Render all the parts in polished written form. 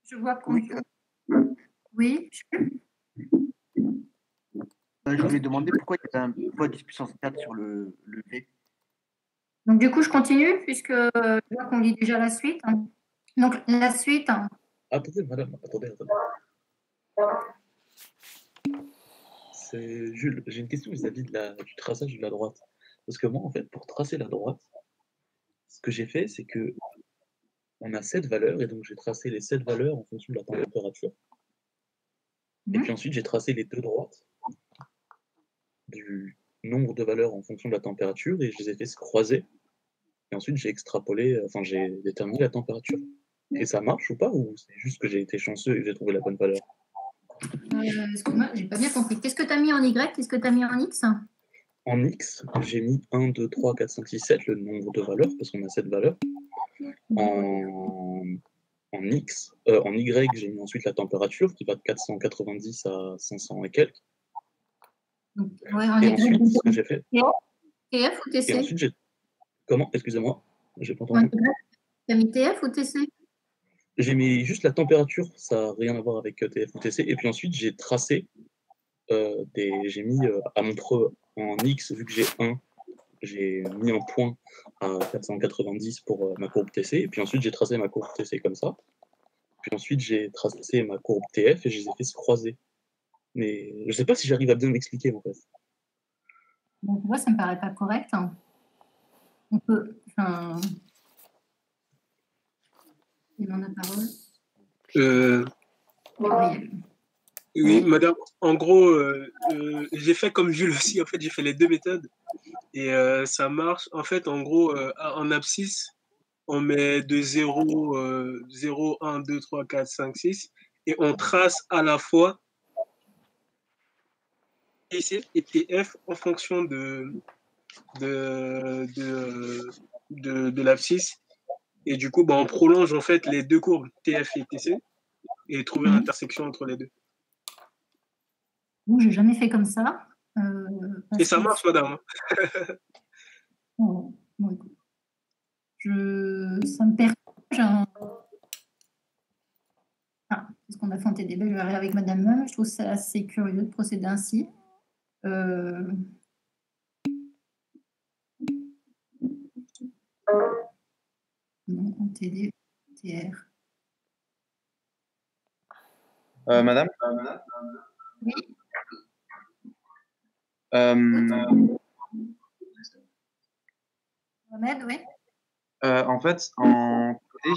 Je vois qu'on... Oui, Oui. je voulais demander pourquoi il y avait un poids 10 puissance 4 sur le V. Donc, du coup, je continue puisque je vois qu'on lit déjà la suite. Donc, la suite. Attendez, madame, attendez. C'est Jules, j'ai une question vis-à-vis du traçage de la droite. Parce que moi, en fait, pour tracer la droite, ce que j'ai fait, c'est que on a 7 valeurs, et donc j'ai tracé les 7 valeurs en fonction de la température. Et puis ensuite, j'ai tracé les deux droites du nombre de valeurs en fonction de la température, et je les ai fait se croiser. Et ensuite, j'ai extrapolé, enfin, j'ai déterminé la température. Et ça marche ou pas, ou c'est juste que j'ai été chanceux et que j'ai trouvé la bonne valeur? Excuse-moi, j'ai pas bien compris. Qu'est-ce que tu as mis en Y? Qu'est-ce que tu as mis en X? En X, j'ai mis 1, 2, 3, 4, 5, 6, 7, le nombre de valeurs, parce qu'on a 7 valeurs. En X, en Y, j'ai mis ensuite la température, qui va de 490 à 500 et quelques. Donc, ouais, en Et Y. ensuite, ce que j'ai fait... TF ou TC? Et ensuite, j'ai... Comment? Excusez-moi, j'ai pas En entendu. Y, tu as mis TF ou TC? J'ai mis juste la température, ça n'a rien à voir avec TF ou TC. Et puis ensuite, j'ai tracé j'ai mis en X, vu que j'ai 1, j'ai mis un point à 490 pour ma courbe TC. Et puis ensuite, j'ai tracé ma courbe TC comme ça. Puis ensuite, j'ai tracé ma courbe TF et je les ai fait se croiser. Mais je ne sais pas si j'arrive à bien m'expliquer, en fait. Donc, moi, ça me paraît pas correct. On peut... Enfin... Il en a parole. Oui, madame. En gros, j'ai fait comme Jules aussi. En fait, j'ai fait les deux méthodes. Et ça marche. En fait, en gros, en abscisse, on met de 0, 0, 1, 2, 3, 4, 5, 6. Et on trace à la fois TC et TF en fonction de l'abscisse. Et du coup, bah, on prolonge en fait les deux courbes, TF et TC, et trouver l'intersection entre les deux. Bon, j'ai jamais fait comme ça. Et ça marche, madame. Bon, écoute. Ça me perturbe. Parce qu'on a fait un TDB, je vais arriver avec Madame Meum. Je trouve ça assez curieux de procéder ainsi. Non, en TD, TR. Madame? Oui. Mohamed, oui. En fait, en TD,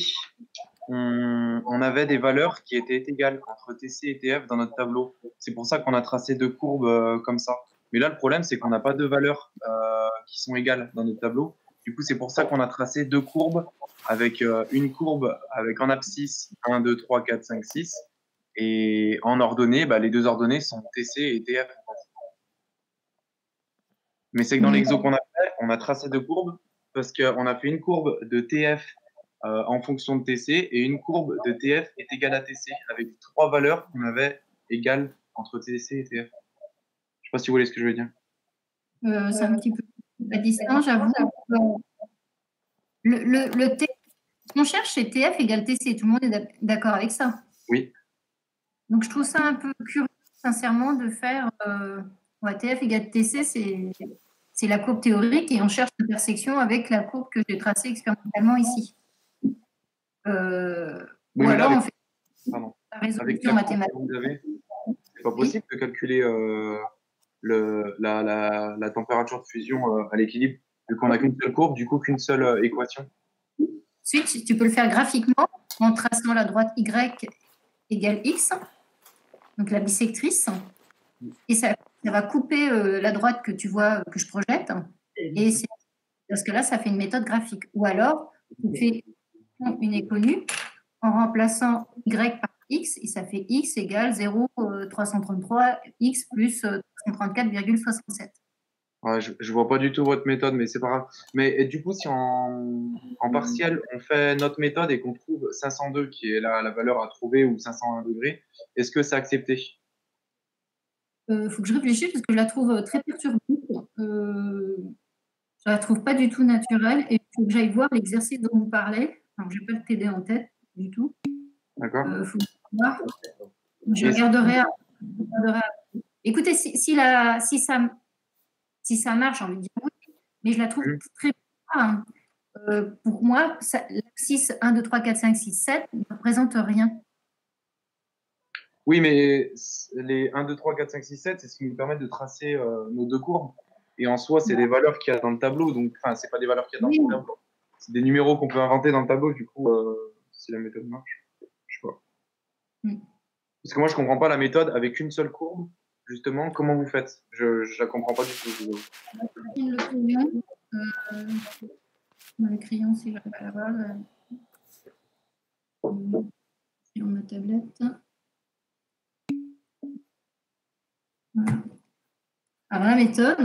on avait des valeurs qui étaient égales entre TC et TF dans notre tableau. C'est pour ça qu'on a tracé deux courbes comme ça. Mais là, le problème, c'est qu'on n'a pas deux valeurs qui sont égales dans notre tableau. Du coup, c'est pour ça qu'on a tracé deux courbes avec une courbe avec en abscisse 1, 2, 3, 4, 5, 6. Et en ordonnée, bah, les deux ordonnées sont TC et TF. Mais c'est que dans l'exo qu'on a fait, on a tracé deux courbes parce qu'on a fait une courbe de TF en fonction de TC et une courbe de TF est égale à TC avec trois valeurs qu'on avait égales entre TC et TF. Je ne sais pas si vous voyez ce que je veux dire. C'est un petit peu à distance, j'avoue. Le T, ce qu'on cherche, c'est TF égale TC. Tout le monde est d'accord avec ça? Oui. Donc, je trouve ça un peu curieux, sincèrement, de faire TF égale TC, c'est la courbe théorique et on cherche l'intersection avec la courbe que j'ai tracée expérimentalement ici. Oui, ou alors, là, on fait la résolution mathématique. C'est pas possible de calculer la température de fusion à l'équilibre, vu qu'on n'a qu'une seule courbe, du coup, qu'une seule équation. Ensuite, tu peux le faire graphiquement en traçant la droite Y égale X, donc la bissectrice, et ça va couper la droite que tu vois, que je projette, et parce que là, ça fait une méthode graphique. Ou alors, tu fais une inconnue en remplaçant Y par X, et ça fait X égale 0,333 X plus 334,67. Ouais, je vois pas du tout votre méthode, mais c'est pas grave. Mais du coup, si en partiel, on fait notre méthode et qu'on trouve 502, qui est la valeur à trouver, ou 501 degrés, est-ce que c'est accepté? Faut que je réfléchisse parce que je la trouve très perturbante. Je la trouve pas du tout naturelle et il faut que j'aille voir l'exercice dont vous parlez. Alors, j'ai pas le TD en tête du tout. D'accord. Faut voir. Je regarderai. Écoutez, si ça marche, j'ai envie de dire oui, mais je la trouve très bien. Pour moi, l'abscisse 1, 2, 3, 4, 5, 6, 7 ne représente rien. Oui, mais les 1, 2, 3, 4, 5, 6, 7, c'est ce qui nous permet de tracer nos deux courbes. Et en soi, c'est des valeurs qu'il y a dans le tableau. Donc, enfin, c'est pas des valeurs qu'il y a dans le tableau. C'est des numéros qu'on peut inventer dans le tableau. Du coup, si la méthode marche, je sais pas. Parce que moi, je comprends pas la méthode avec une seule courbe. Justement, comment vous faites? Je la comprends pas du tout. Le crayon, si j'arrive à l'avoir. Sur ma tablette. Voilà. Alors, la méthode.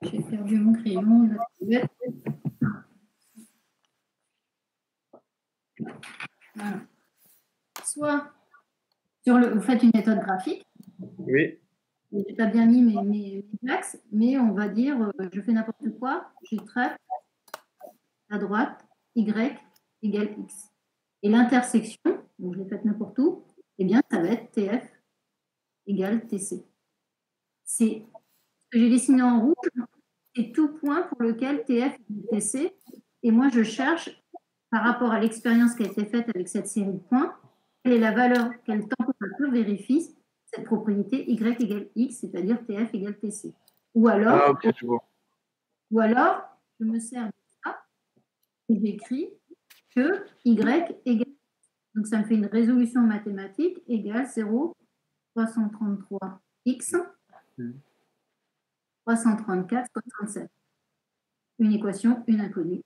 J'ai perdu mon crayon. Voilà. Soit vous faites une méthode graphique. Oui. Je n'ai pas bien mis mes axes, mais on va dire, je fais n'importe quoi, je traite à droite, Y égale X. Et l'intersection, donc je l'ai faite n'importe où, eh bien, ça va être TF égale TC. C'est ce que j'ai dessiné en rouge, c'est tout point pour lequel TF égale TC. Et moi, je cherche, par rapport à l'expérience qui a été faite avec cette série de points, quelle est la valeur, quelle température vérifie cette propriété Y égale X, c'est-à-dire TF égale TC. Ou alors, ou alors, je me sers de ça et j'écris que Y égale, donc ça me fait une résolution mathématique égale 0,333 X 334 67. Une équation, une inconnue.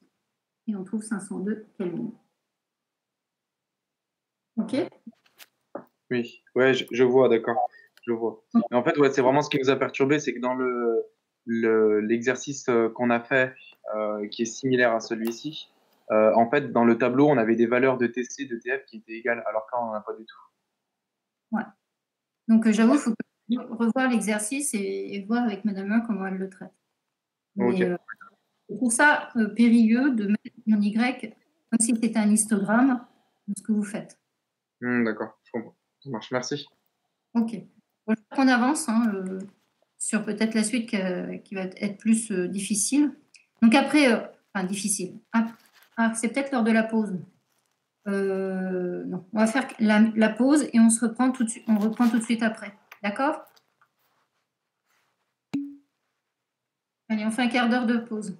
Et on trouve 502 Kelvin. OK? Oui, ouais, je vois, d'accord. Je vois. Et en fait, ouais, c'est vraiment ce qui nous a perturbé, c'est que dans l'exercice qu'on a fait, qui est similaire à celui-ci, en fait, dans le tableau, on avait des valeurs de TC, de TF qui étaient égales, alors que là, on n'en a pas du tout. Ouais. Donc, j'avoue, il faut revoir l'exercice et voir avec Madame comment elle le traite. Mais je trouve ça périlleux de mettre mon Y comme si c'était un histogramme de ce que vous faites. D'accord, je comprends. Ça marche, merci. Ok. Bon, on avance sur peut-être la suite qui va être plus difficile. Donc après, enfin difficile. C'est peut-être l'heure de la pause. Non, on va faire la pause et on reprend tout de suite après. D'accord? Allez, on fait un quart d'heure de pause.